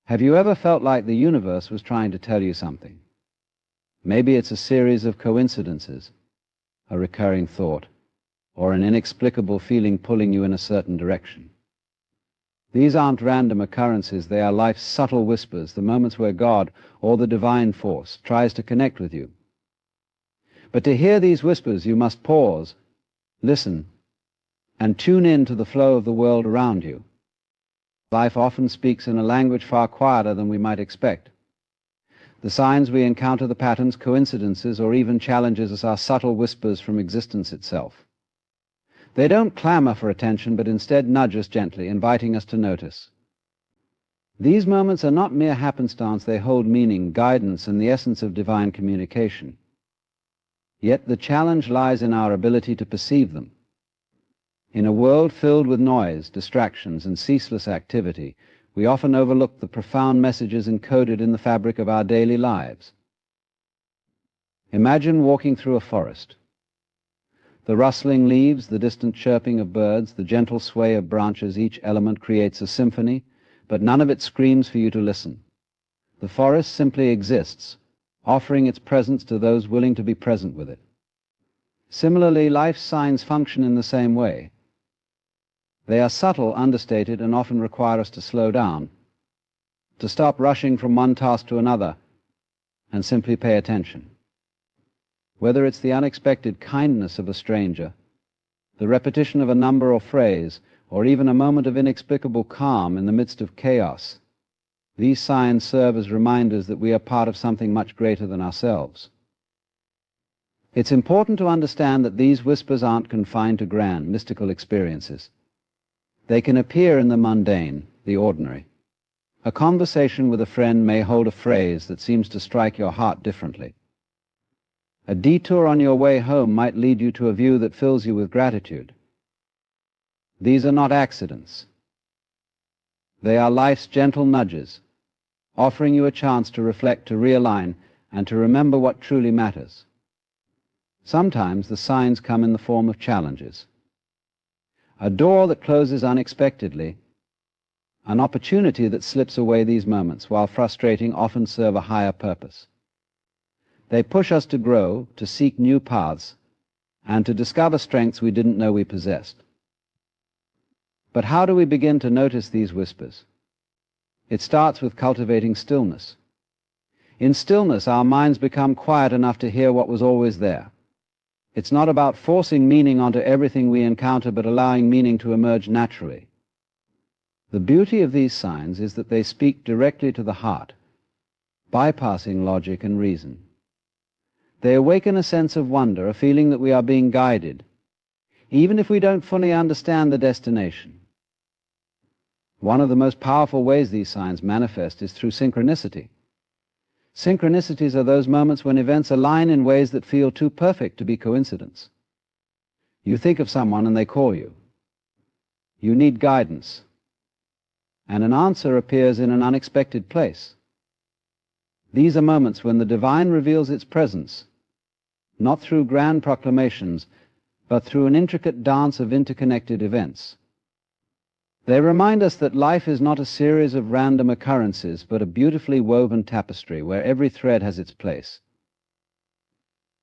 Have you ever felt like the universe was trying to tell you something? Maybe it's a series of coincidences, a recurring thought, or an inexplicable feeling pulling you in a certain direction. These aren't random occurrences, they are life's subtle whispers, the moments where God, or the divine force, tries to connect with you. But to hear these whispers, you must pause, listen, and tune in to the flow of the world around you. Life often speaks in a language far quieter than we might expect. The signs we encounter, the patterns, coincidences, or even challenges are subtle whispers from existence itself. They don't clamor for attention, but instead nudge us gently, inviting us to notice. These moments are not mere happenstance, they hold meaning, guidance, and the essence of divine communication. Yet the challenge lies in our ability to perceive them. In a world filled with noise, distractions, and ceaseless activity, we often overlook the profound messages encoded in the fabric of our daily lives. Imagine walking through a forest. The rustling leaves, the distant chirping of birds, the gentle sway of branches, each element creates a symphony, but none of it screams for you to listen. The forest simply exists, offering its presence to those willing to be present with it. Similarly, life's signs function in the same way. They are subtle, understated, and often require us to slow down, to stop rushing from one task to another, and simply pay attention. Whether it's the unexpected kindness of a stranger, the repetition of a number or phrase, or even a moment of inexplicable calm in the midst of chaos, these signs serve as reminders that we are part of something much greater than ourselves. It's important to understand that these whispers aren't confined to grand, mystical experiences. They can appear in the mundane, the ordinary. A conversation with a friend may hold a phrase that seems to strike your heart differently. A detour on your way home might lead you to a view that fills you with gratitude. These are not accidents. They are life's gentle nudges, offering you a chance to reflect, to realign, and to remember what truly matters. Sometimes the signs come in the form of challenges. A door that closes unexpectedly, an opportunity that slips away. These moments, while frustrating, often serve a higher purpose. They push us to grow, to seek new paths, and to discover strengths we didn't know we possessed. But how do we begin to notice these whispers? It starts with cultivating stillness. In stillness, our minds become quiet enough to hear what was always there. It's not about forcing meaning onto everything we encounter, but allowing meaning to emerge naturally. The beauty of these signs is that they speak directly to the heart, bypassing logic and reason. They awaken a sense of wonder, a feeling that we are being guided, even if we don't fully understand the destination. One of the most powerful ways these signs manifest is through synchronicity. Synchronicities are those moments when events align in ways that feel too perfect to be coincidence. You think of someone and they call you. You need guidance, and an answer appears in an unexpected place. These are moments when the divine reveals its presence, not through grand proclamations, but through an intricate dance of interconnected events. They remind us that life is not a series of random occurrences, but a beautifully woven tapestry where every thread has its place.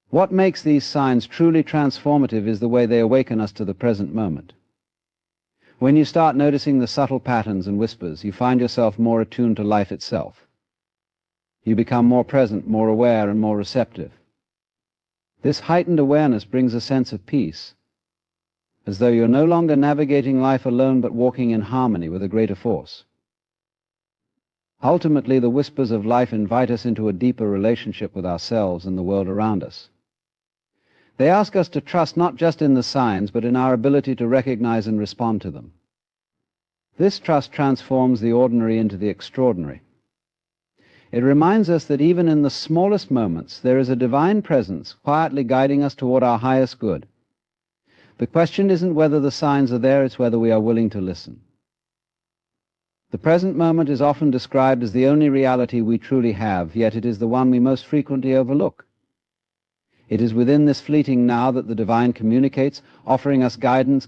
What makes these signs truly transformative is the way they awaken us to the present moment. When you start noticing the subtle patterns and whispers, you find yourself more attuned to life itself. You become more present, more aware, and more receptive. This heightened awareness brings a sense of peace, as though you're no longer navigating life alone, but walking in harmony with a greater force. Ultimately, the whispers of life invite us into a deeper relationship with ourselves and the world around us. They ask us to trust not just in the signs, but in our ability to recognize and respond to them. This trust transforms the ordinary into the extraordinary. It reminds us that even in the smallest moments, there is a divine presence quietly guiding us toward our highest good. The question isn't whether the signs are there, it's whether we are willing to listen. The present moment is often described as the only reality we truly have, yet it is the one we most frequently overlook. It is within this fleeting now that the divine communicates, offering us guidance,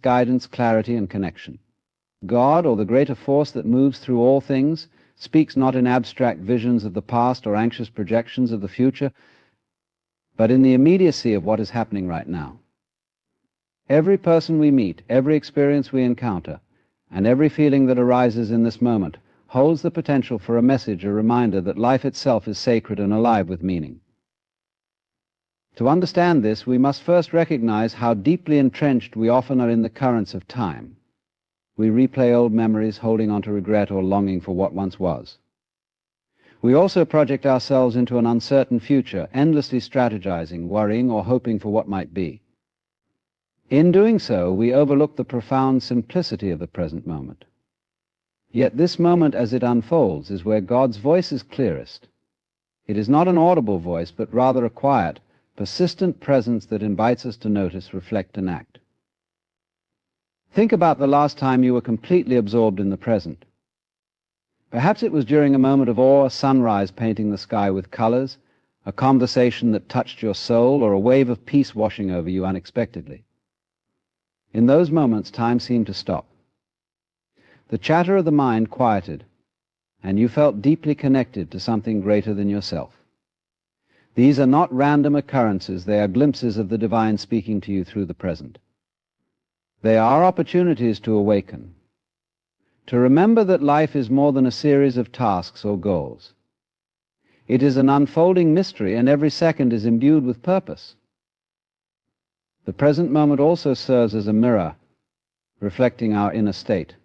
clarity, and connection. God, or the greater force that moves through all things, speaks not in abstract visions of the past or anxious projections of the future, but in the immediacy of what is happening right now. Every person we meet, every experience we encounter, and every feeling that arises in this moment holds the potential for a message, a reminder that life itself is sacred and alive with meaning. To understand this, we must first recognize how deeply entrenched we often are in the currents of time. We replay old memories, holding on to regret or longing for what once was. We also project ourselves into an uncertain future, endlessly strategizing, worrying, or hoping for what might be. In doing so, we overlook the profound simplicity of the present moment. Yet this moment as it unfolds is where God's voice is clearest. It is not an audible voice, but rather a quiet, persistent presence that invites us to notice, reflect, and act. Think about the last time you were completely absorbed in the present. Perhaps it was during a moment of awe, a sunrise painting the sky with colors, a conversation that touched your soul, or a wave of peace washing over you unexpectedly. In those moments, time seemed to stop. The chatter of the mind quieted, and you felt deeply connected to something greater than yourself. These are not random occurrences, they are glimpses of the divine speaking to you through the present. They are opportunities to awaken, to remember that life is more than a series of tasks or goals. It is an unfolding mystery, and every second is imbued with purpose. The present moment also serves as a mirror, reflecting our inner state.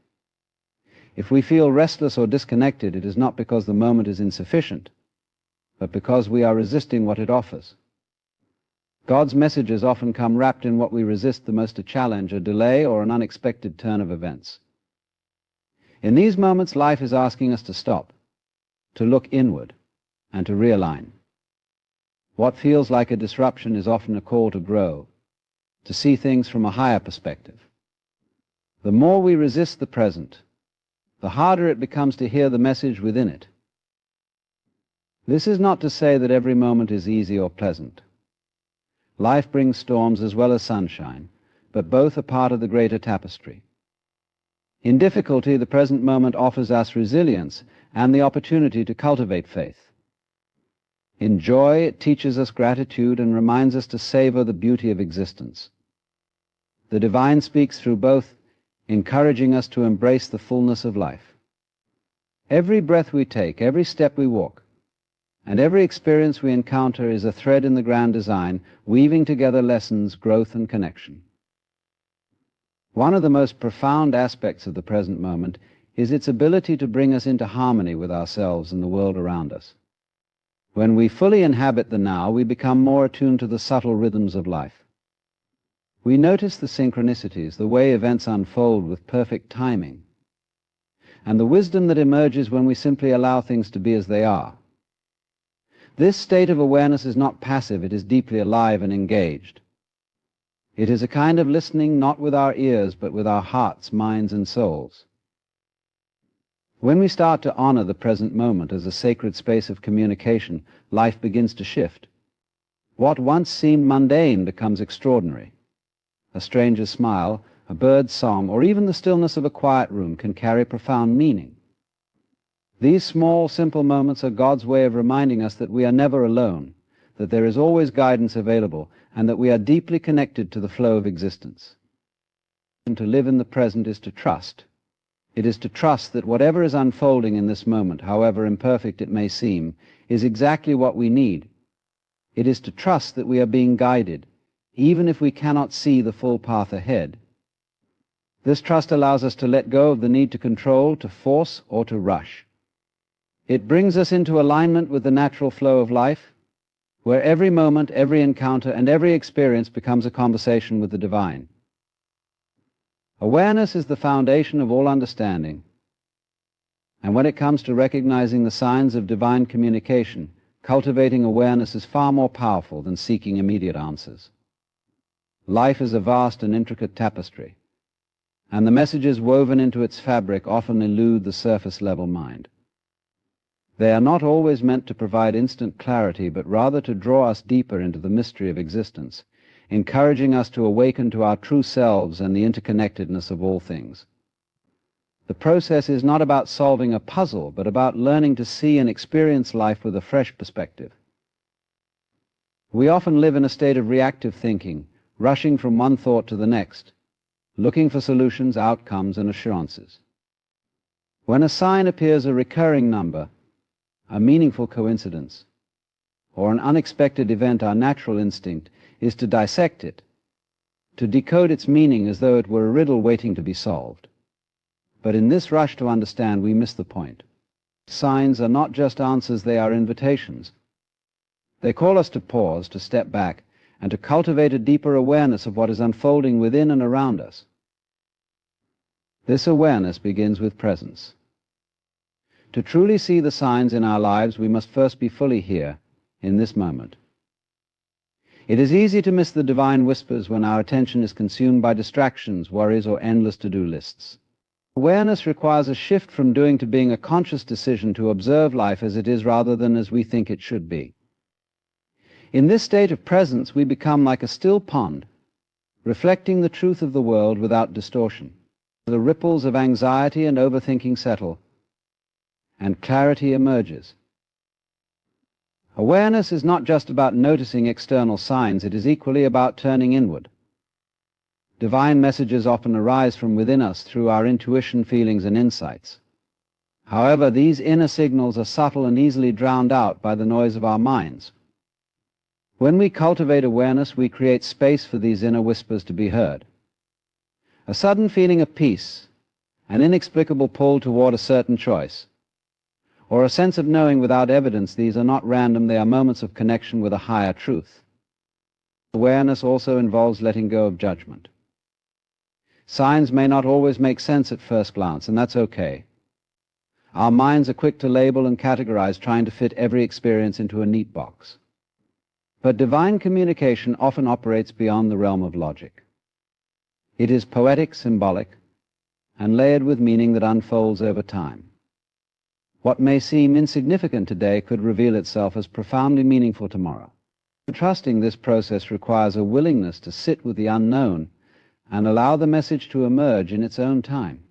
If we feel restless or disconnected, it is not because the moment is insufficient, but because we are resisting what it offers. God's messages often come wrapped in what we resist the most: a challenge, a delay, or an unexpected turn of events. In these moments, life is asking us to stop, to look inward, and to realign. What feels like a disruption is often a call to grow, to see things from a higher perspective. The more we resist the present, the harder it becomes to hear the message within it. This is not to say that every moment is easy or pleasant. Life brings storms as well as sunshine, but both are part of the greater tapestry. In difficulty, the present moment offers us resilience and the opportunity to cultivate faith. In joy, it teaches us gratitude and reminds us to savor the beauty of existence. The divine speaks through both, encouraging us to embrace the fullness of life. Every breath we take, every step we walk, and every experience we encounter is a thread in the grand design, weaving together lessons, growth, and connection. One of the most profound aspects of the present moment is its ability to bring us into harmony with ourselves and the world around us. When we fully inhabit the now, we become more attuned to the subtle rhythms of life. We notice the synchronicities, the way events unfold with perfect timing, and the wisdom that emerges when we simply allow things to be as they are. This state of awareness is not passive, it is deeply alive and engaged. It is a kind of listening not with our ears, but with our hearts, minds, and souls. When we start to honor the present moment as a sacred space of communication, life begins to shift. What once seemed mundane becomes extraordinary. A stranger's smile, a bird's song, or even the stillness of a quiet room can carry profound meaning. These small, simple moments are God's way of reminding us that we are never alone, that there is always guidance available, and that we are deeply connected to the flow of existence. And to live in the present is to trust. It is to trust that whatever is unfolding in this moment, however imperfect it may seem, is exactly what we need. It is to trust that we are being guided, even if we cannot see the full path ahead. This trust allows us to let go of the need to control, to force, or to rush. It brings us into alignment with the natural flow of life, where every moment, every encounter, and every experience becomes a conversation with the divine. Awareness is the foundation of all understanding, and when it comes to recognizing the signs of divine communication, cultivating awareness is far more powerful than seeking immediate answers. Life is a vast and intricate tapestry, and the messages woven into its fabric often elude the surface-level mind. They are not always meant to provide instant clarity, but rather to draw us deeper into the mystery of existence, encouraging us to awaken to our true selves and the interconnectedness of all things. The process is not about solving a puzzle, but about learning to see and experience life with a fresh perspective. We often live in a state of reactive thinking, rushing from one thought to the next, looking for solutions, outcomes, and assurances. When a sign appears a recurring number, a meaningful coincidence, or an unexpected event, our natural instinct is to dissect it, to decode its meaning as though it were a riddle waiting to be solved. But in this rush to understand, we miss the point. Signs are not just answers, they are invitations. They call us to pause, to step back, and to cultivate a deeper awareness of what is unfolding within and around us. This awareness begins with presence. To truly see the signs in our lives, we must first be fully here, in this moment. It is easy to miss the divine whispers when our attention is consumed by distractions, worries, or endless to-do lists. Awareness requires a shift from doing to being, a conscious decision to observe life as it is rather than as we think it should be. In this state of presence, we become like a still pond, reflecting the truth of the world without distortion. The ripples of anxiety and overthinking settle, and clarity emerges. Awareness is not just about noticing external signs, it is equally about turning inward. Divine messages often arise from within us through our intuition, feelings, and insights. However, these inner signals are subtle and easily drowned out by the noise of our minds. When we cultivate awareness, we create space for these inner whispers to be heard. A sudden feeling of peace, an inexplicable pull toward a certain choice, or a sense of knowing without evidence, these are not random, they are moments of connection with a higher truth. Awareness also involves letting go of judgment. Signs may not always make sense at first glance, and that's okay. Our minds are quick to label and categorize, trying to fit every experience into a neat box. But divine communication often operates beyond the realm of logic. It is poetic, symbolic, and layered with meaning that unfolds over time. What may seem insignificant today could reveal itself as profoundly meaningful tomorrow. Trusting this process requires a willingness to sit with the unknown and allow the message to emerge in its own time.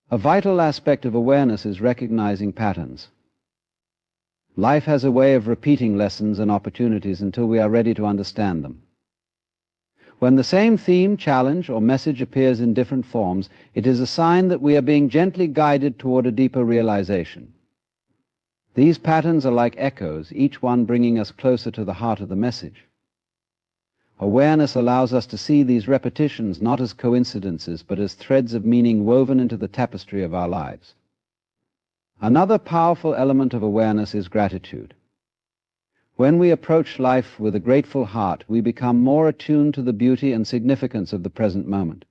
A vital aspect of awareness is recognizing patterns. Life has a way of repeating lessons and opportunities until we are ready to understand them. When the same theme, challenge, or message appears in different forms, it is a sign that we are being gently guided toward a deeper realization. These patterns are like echoes, each one bringing us closer to the heart of the message. Awareness allows us to see these repetitions not as coincidences, but as threads of meaning woven into the tapestry of our lives. Another powerful element of awareness is gratitude. When we approach life with a grateful heart, we become more attuned to the beauty and significance of the present moment.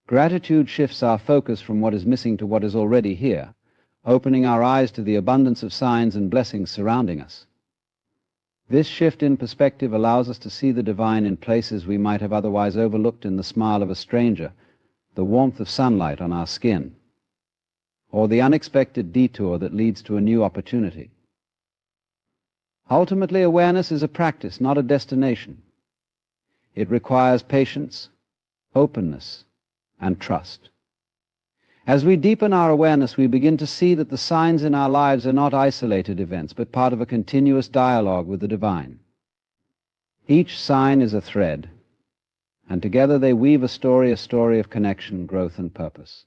Gratitude shifts our focus from what is missing to what is already here, opening our eyes to the abundance of signs and blessings surrounding us. This shift in perspective allows us to see the divine in places we might have otherwise overlooked, in the smile of a stranger, the warmth of sunlight on our skin, or the unexpected detour that leads to a new opportunity. Ultimately, awareness is a practice, not a destination. It requires patience, openness, and trust. As we deepen our awareness, we begin to see that the signs in our lives are not isolated events, but part of a continuous dialogue with the divine. Each sign is a thread, and together they weave a story of connection, growth, and purpose.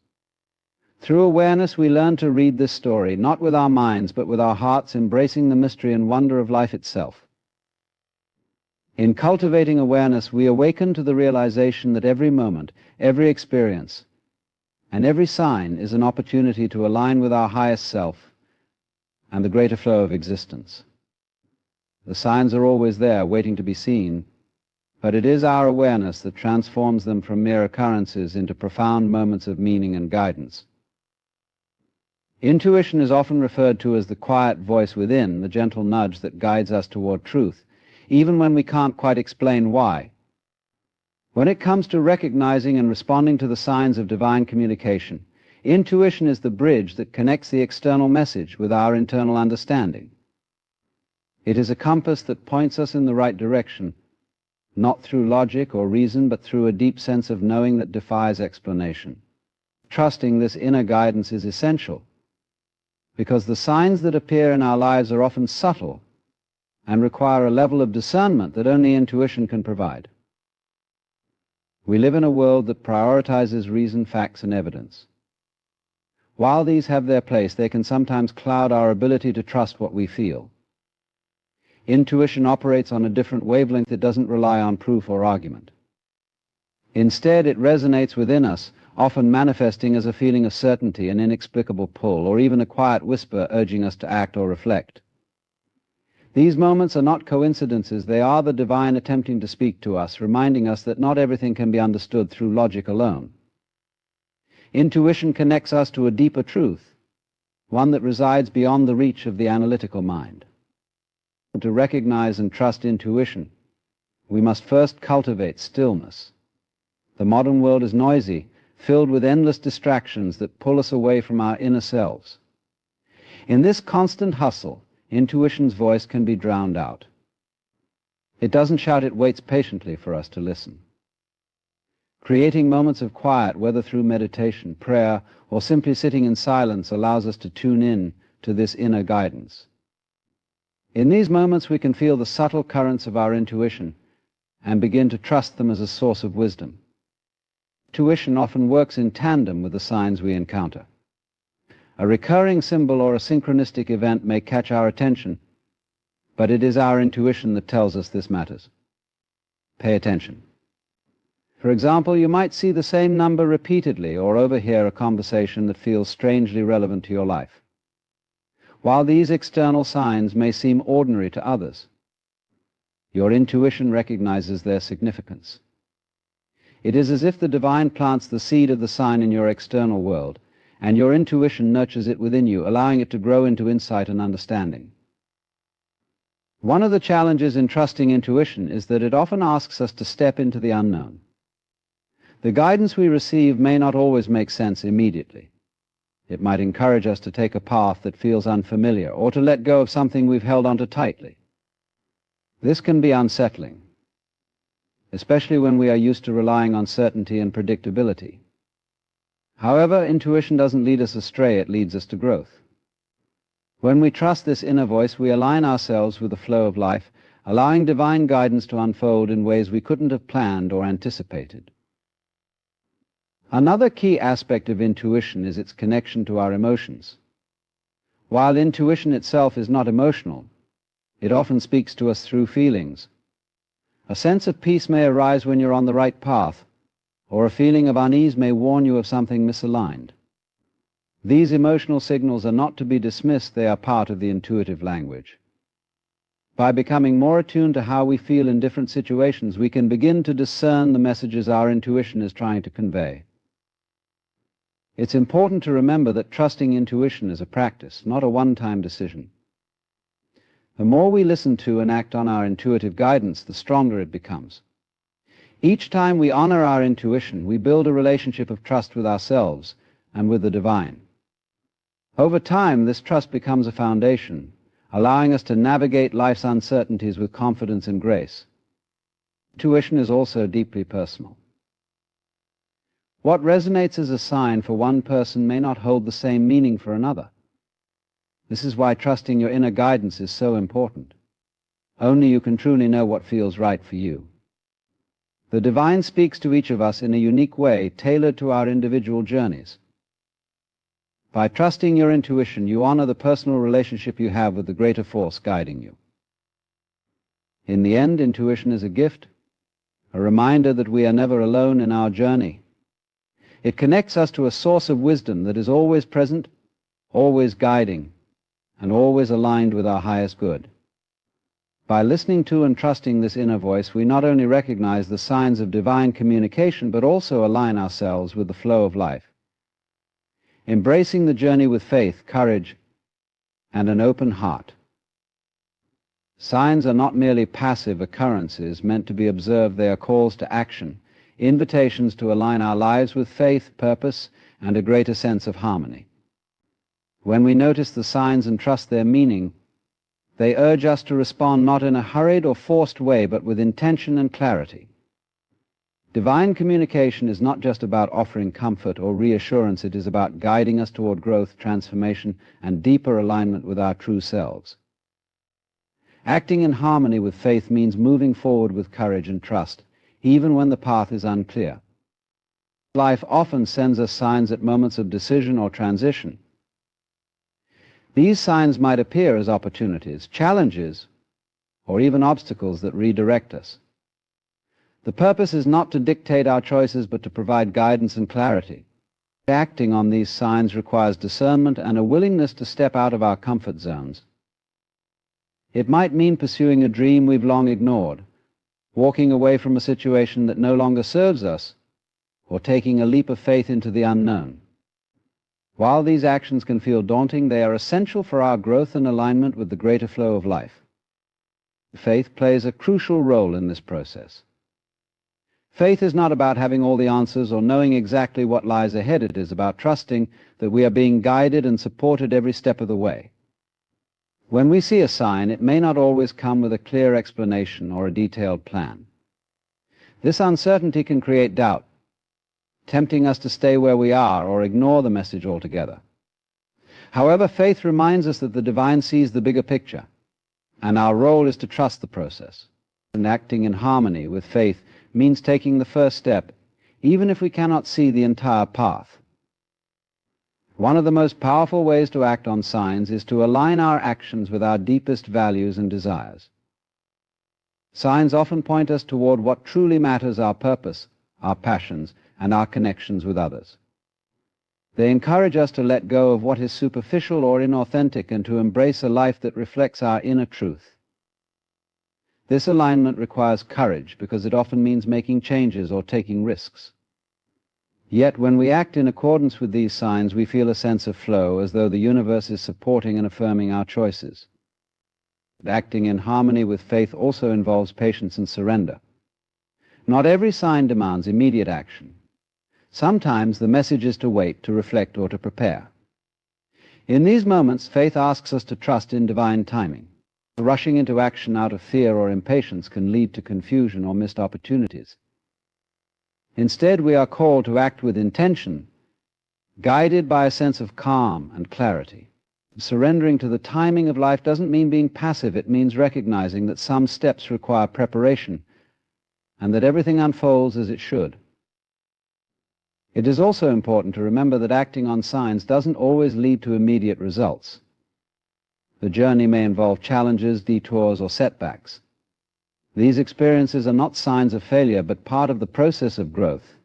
Through awareness, we learn to read this story, not with our minds, but with our hearts, embracing the mystery and wonder of life itself. In cultivating awareness, we awaken to the realization that every moment, every experience, and every sign is an opportunity to align with our highest self and the greater flow of existence. The signs are always there, waiting to be seen, but it is our awareness that transforms them from mere occurrences into profound moments of meaning and guidance. Intuition is often referred to as the quiet voice within, the gentle nudge that guides us toward truth, even when we can't quite explain why. When it comes to recognizing and responding to the signs of divine communication, intuition is the bridge that connects the external message with our internal understanding. It is a compass that points us in the right direction, not through logic or reason, but through a deep sense of knowing that defies explanation. trusting this inner guidance is essential, because the signs that appear in our lives are often subtle and require a level of discernment that only intuition can provide. We live in a world that prioritizes reason, facts, and evidence. While these have their place, they can sometimes cloud our ability to trust what we feel. Intuition operates on a different wavelength that doesn't rely on proof or argument. Instead, it resonates within us, often manifesting as a feeling of certainty, an inexplicable pull, or even a quiet whisper urging us to act or reflect. These moments are not coincidences, they are the divine attempting to speak to us, reminding us that not everything can be understood through logic alone. Intuition connects us to a deeper truth, one that resides beyond the reach of the analytical mind. To recognize and trust intuition, we must first cultivate stillness. The modern world is noisy, filled with endless distractions that pull us away from our inner selves. In this constant hustle, intuition's voice can be drowned out. It doesn't shout, it waits patiently for us to listen. Creating moments of quiet, whether through meditation, prayer, or simply sitting in silence, allows us to tune in to this inner guidance. In these moments we can feel the subtle currents of our intuition and begin to trust them as a source of wisdom. Intuition often works in tandem with the signs we encounter. A recurring symbol or a synchronistic event may catch our attention, but it is our intuition that tells us this matters. Pay attention. For example, you might see the same number repeatedly or overhear a conversation that feels strangely relevant to your life. While these external signs may seem ordinary to others, your intuition recognizes their significance. It is as if the divine plants the seed of the sign in your external world, and your intuition nurtures it within you, allowing it to grow into insight and understanding. One of the challenges in trusting intuition is that it often asks us to step into the unknown. The guidance we receive may not always make sense immediately. It might encourage us to take a path that feels unfamiliar, or to let go of something we've held onto tightly. This can be unsettling, especially when we are used to relying on certainty and predictability. However, intuition doesn't lead us astray, it leads us to growth. When we trust this inner voice, we align ourselves with the flow of life, allowing divine guidance to unfold in ways we couldn't have planned or anticipated. Another key aspect of intuition is its connection to our emotions. While intuition itself is not emotional, it often speaks to us through feelings. A sense of peace may arise when you're on the right path, or a feeling of unease may warn you of something misaligned. These emotional signals are not to be dismissed, they are part of the intuitive language. By becoming more attuned to how we feel in different situations, we can begin to discern the messages our intuition is trying to convey. It's important to remember that trusting intuition is a practice, not a one-time decision. The more we listen to and act on our intuitive guidance, the stronger it becomes. Each time we honor our intuition, we build a relationship of trust with ourselves and with the divine. Over time, this trust becomes a foundation, allowing us to navigate life's uncertainties with confidence and grace. Intuition is also deeply personal. What resonates as a sign for one person may not hold the same meaning for another. This is why trusting your inner guidance is so important. Only you can truly know what feels right for you. The divine speaks to each of us in a unique way, tailored to our individual journeys. By trusting your intuition, you honor the personal relationship you have with the greater force guiding you. In the end, intuition is a gift, a reminder that we are never alone in our journey. It connects us to a source of wisdom that is always present, always guiding, and always aligned with our highest good. By listening to and trusting this inner voice, we not only recognize the signs of divine communication, but also align ourselves with the flow of life. Embracing the journey with faith, courage, and an open heart. Signs are not merely passive occurrences meant to be observed, they are calls to action, invitations to align our lives with faith, purpose, and a greater sense of harmony. When we notice the signs and trust their meaning, they urge us to respond not in a hurried or forced way, but with intention and clarity. Divine communication is not just about offering comfort or reassurance, it is about guiding us toward growth, transformation, and deeper alignment with our true selves. Acting in harmony with faith means moving forward with courage and trust, even when the path is unclear. Life often sends us signs at moments of decision or transition. These signs might appear as opportunities, challenges, or even obstacles that redirect us. The purpose is not to dictate our choices, but to provide guidance and clarity. Acting on these signs requires discernment and a willingness to step out of our comfort zones. It might mean pursuing a dream we've long ignored, walking away from a situation that no longer serves us, or taking a leap of faith into the unknown. While these actions can feel daunting, they are essential for our growth and alignment with the greater flow of life. Faith plays a crucial role in this process. Faith is not about having all the answers or knowing exactly what lies ahead. It is about trusting that we are being guided and supported every step of the way. When we see a sign, it may not always come with a clear explanation or a detailed plan. This uncertainty can create doubt, tempting us to stay where we are or ignore the message altogether. However, faith reminds us that the divine sees the bigger picture, and our role is to trust the process. And acting in harmony with faith means taking the first step, even if we cannot see the entire path. One of the most powerful ways to act on signs is to align our actions with our deepest values and desires. Signs often point us toward what truly matters: our purpose, our passions, and our connections with others. They encourage us to let go of what is superficial or inauthentic and to embrace a life that reflects our inner truth. This alignment requires courage because it often means making changes or taking risks. Yet when we act in accordance with these signs, we feel a sense of flow, as though the universe is supporting and affirming our choices. Acting in harmony with faith also involves patience and surrender. Not every sign demands immediate action. Sometimes the message is to wait, to reflect, or to prepare. In these moments, faith asks us to trust in divine timing. Rushing into action out of fear or impatience can lead to confusion or missed opportunities. Instead, we are called to act with intention, guided by a sense of calm and clarity. Surrendering to the timing of life doesn't mean being passive. It means recognizing that some steps require preparation and that everything unfolds as it should. It is also important to remember that acting on signs doesn't always lead to immediate results. The journey may involve challenges, detours, or setbacks. These experiences are not signs of failure, but part of the process of growth.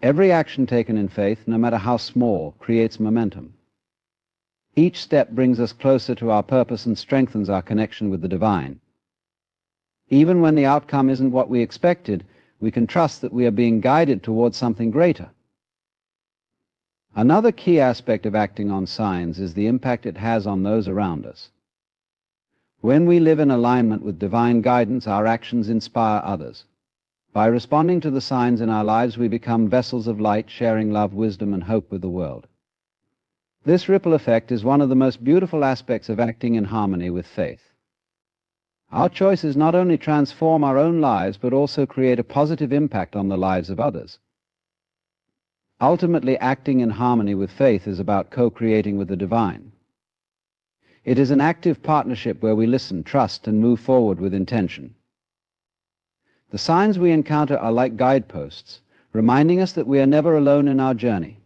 Every action taken in faith, no matter how small, creates momentum. Each step brings us closer to our purpose and strengthens our connection with the divine. Even when the outcome isn't what we expected, we can trust that we are being guided towards something greater. Another key aspect of acting on signs is the impact it has on those around us. When we live in alignment with divine guidance, our actions inspire others. By responding to the signs in our lives, we become vessels of light, sharing love, wisdom, and hope with the world. This ripple effect is one of the most beautiful aspects of acting in harmony with faith. Our choices not only transform our own lives, but also create a positive impact on the lives of others. Ultimately, acting in harmony with faith is about co-creating with the divine. It is an active partnership where we listen, trust, and move forward with intention. The signs we encounter are like guideposts, reminding us that we are never alone in our journey.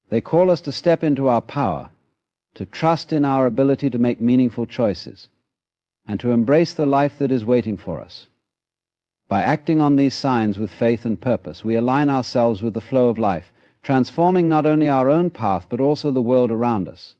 They call us to step into our power, to trust in our ability to make meaningful choices, and to embrace the life that is waiting for us. By acting on these signs with faith and purpose, we align ourselves with the flow of life, transforming not only our own path but also the world around us.